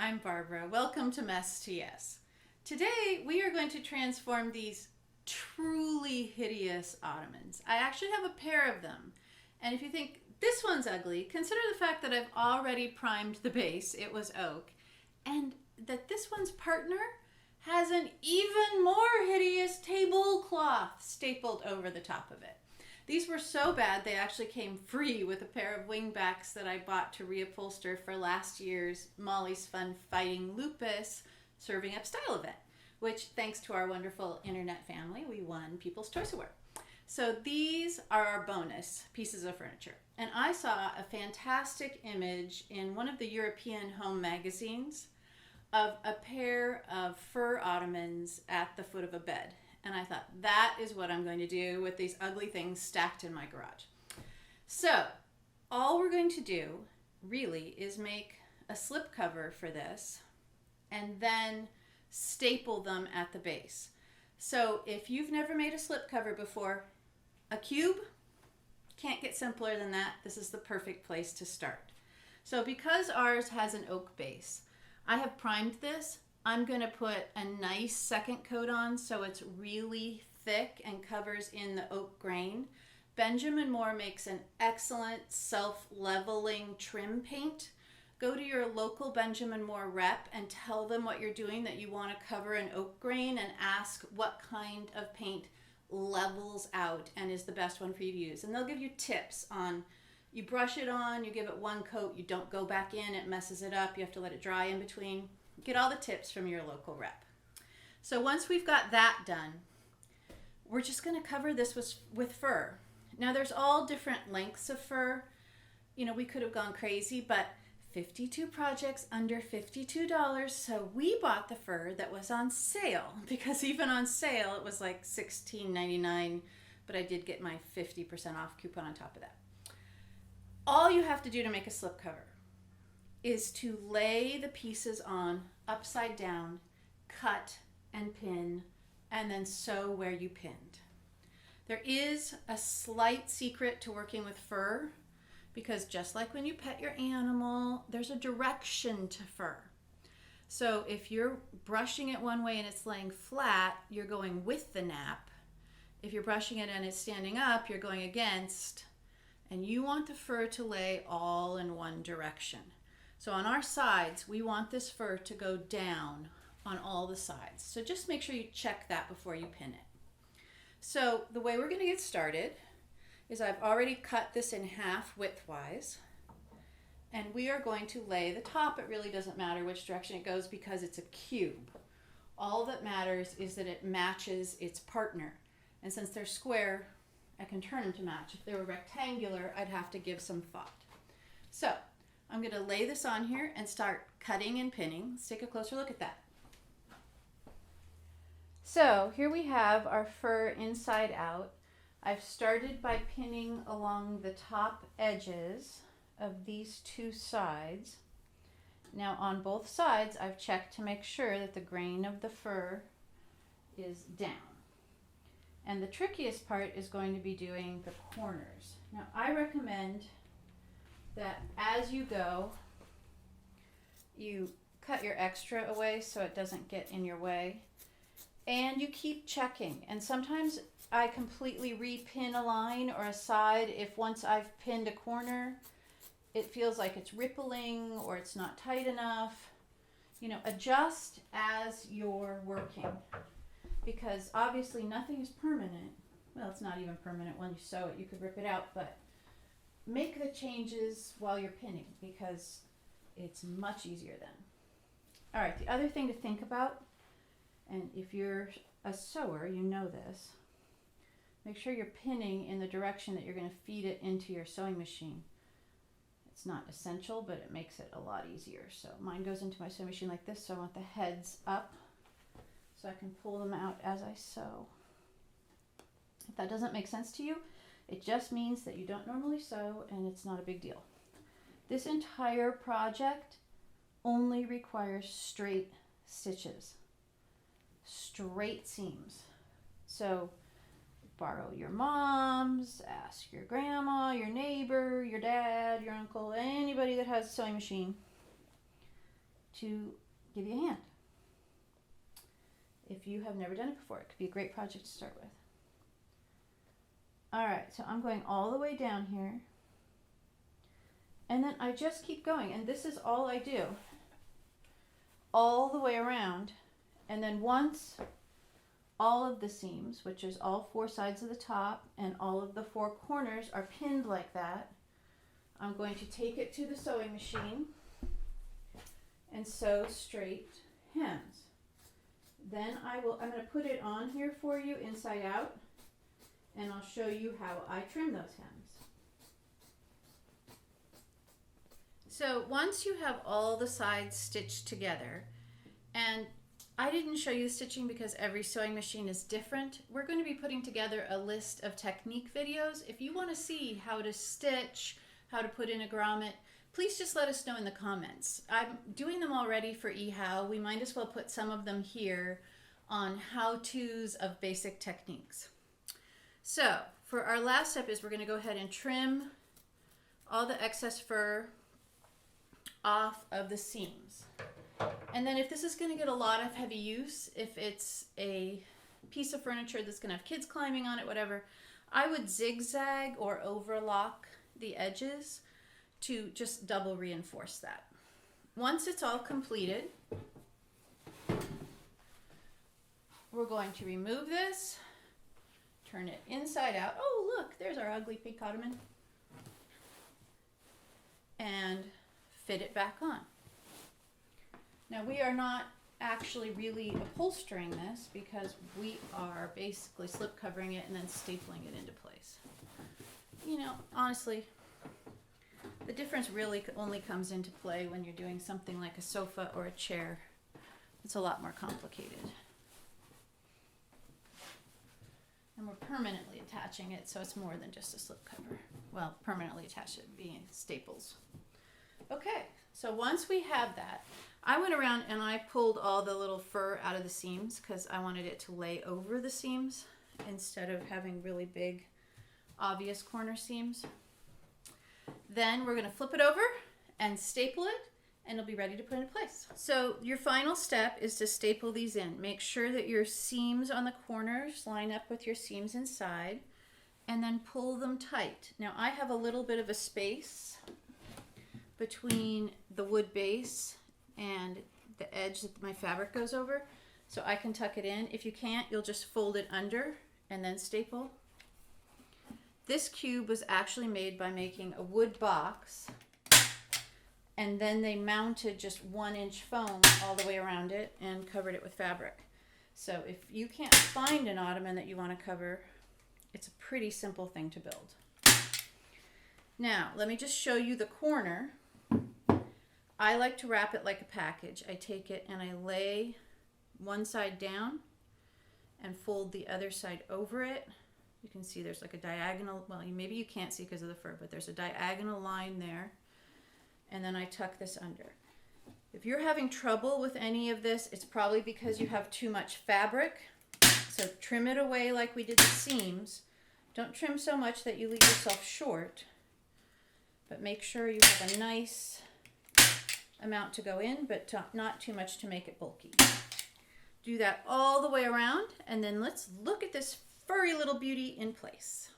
I'm Barbara. Welcome to Mess to Yes. Today we are going to transform these truly hideous ottomans. I actually have a pair of them. And if you think this one's ugly, consider the fact that I've already primed the base. It was oak. And that this one's partner has an even more hideous tablecloth stapled over the top of it. These were so bad they actually came free with a pair of wingbacks that I bought to reupholster for last year's Molly's Fun Fighting Lupus Serving Up Style event, which thanks to our wonderful internet family, we won People's Choice Award. So these are our bonus pieces of furniture. And I saw a fantastic image in one of the European home magazines of a pair of fur ottomans at the foot of a bed. And I thought, that is what I'm going to do with these ugly things stacked in my garage. So all we're going to do really is make a slipcover for this and then staple them at the base. So if you've never made a slipcover before, a cube, can't get simpler than that. This is the perfect place to start. So because ours has an oak base, I have primed this. I'm going to put a nice second coat on so it's really thick and covers in the oak grain. Benjamin Moore makes an excellent self-leveling trim paint. Go to your local Benjamin Moore rep and tell them what you're doing, that you want to cover an oak grain, and ask what kind of paint levels out and is the best one for you to use. And they'll give you tips on, you brush it on, you give it one coat, you don't go back in, it messes it up, you have to let it dry in between. Get all the tips from your local rep. So once we've got that done, we're just going to cover this with fur. Now there's all different lengths of fur. You know, we could have gone crazy, but 52 projects under $52. So we bought the fur that was on sale, because even on sale it was like $16.99, but I did get my 50% off coupon on top of that. All you have to do to make a slipcover is to lay the pieces on upside down, cut and pin, and then sew where you pinned. There is a slight secret to working with fur, because just like when you pet your animal, there's a direction to fur. So if you're brushing it one way and it's laying flat, you're going with the nap. If you're brushing it and it's standing up, you're going against. And you want the fur to lay all in one direction. So on our sides, we want this fur to go down on all the sides. So just make sure you check that before you pin it. So the way we're going to get started is I've already cut this in half widthwise. And we are going to lay the top. It really doesn't matter which direction it goes because it's a cube. All that matters is that it matches its partner. And since they're square, I can turn them to match. If they were rectangular, I'd have to give some thought. So I'm going to lay this on here and start cutting and pinning. Let's take a closer look at that. So here we have our fur inside out. I've started by pinning along the top edges of these two sides. Now on both sides, I've checked to make sure that the grain of the fur is down. And the trickiest part is going to be doing the corners. Now I recommend that as you go, you cut your extra away so it doesn't get in your way. And you keep checking. And sometimes I completely repin a line or a side if once I've pinned a corner, it feels like it's rippling or it's not tight enough. You know, adjust as you're working, because obviously nothing is permanent. Well, it's not even permanent when you sew it. You could rip it out, but make the changes while you're pinning because it's much easier then. All right, the other thing to think about, and if you're a sewer, you know this, make sure you're pinning in the direction that you're going to feed it into your sewing machine. It's not essential, but it makes it a lot easier. So mine goes into my sewing machine like this, so I want the heads up so I can pull them out as I sew. If that doesn't make sense to you, it just means that you don't normally sew and it's not a big deal. This entire project only requires straight stitches, straight seams. So borrow your mom's, ask your grandma, your neighbor, your dad, your uncle, anybody that has a sewing machine to give you a hand. If you have never done it before, it could be a great project to start with. All right, so I'm going all the way down here. And then I just keep going, and this is all I do. All the way around. And then once all of the seams, which is all 4 sides of the top and all of the 4 corners are pinned like that, I'm going to take it to the sewing machine and sew straight hems. Then I'm going to put it on here for you inside out, and I'll show you how I trim those hems. So once you have all the sides stitched together, and I didn't show you the stitching because every sewing machine is different, we're going to be putting together a list of technique videos. If you want to see how to stitch, how to put in a grommet, please just let us know in the comments. I'm doing them already for eHow. We might as well put some of them here on how-tos of basic techniques. So for our last step is we're going to go ahead and trim all the excess fur off of the seams. And then if this is going to get a lot of heavy use, if it's a piece of furniture that's going to have kids climbing on it, whatever, I would zigzag or overlock the edges to just double reinforce that. Once it's all completed, we're going to remove this, turn it inside out. Oh, look, there's our ugly pink Ottoman. And fit it back on. Now we are not actually really upholstering this because we are basically slip covering it and then stapling it into place. You know, honestly, the difference really only comes into play when you're doing something like a sofa or a chair. It's a lot more complicated. And we're permanently attaching it, so it's more than just a slip cover. Well, permanently attached it being staples. Okay, so once we have that, I went around and I pulled all the little fur out of the seams because I wanted it to lay over the seams instead of having really big, obvious corner seams. Then we're going to flip it over and staple it, and it'll be ready to put into place. So your final step is to staple these in. Make sure that your seams on the corners line up with your seams inside, and then pull them tight. Now I have a little bit of a space between the wood base and the edge that my fabric goes over, so I can tuck it in. If you can't, you'll just fold it under and then staple. This cube was actually made by making a wood box, and then they mounted just 1-inch foam all the way around it and covered it with fabric. So if you can't find an ottoman that you want to cover, it's a pretty simple thing to build. Now, let me just show you the corner. I like to wrap it like a package. I take it and I lay one side down and fold the other side over it. You can see there's like a diagonal, well, maybe you can't see because of the fur, but there's a diagonal line there. And then I tuck this under. If you're having trouble with any of this, it's probably because you have too much fabric. So trim it away like we did the seams. Don't trim so much that you leave yourself short, but make sure you have a nice amount to go in, but not too much to make it bulky. Do that all the way around, and then let's look at this furry little beauty in place.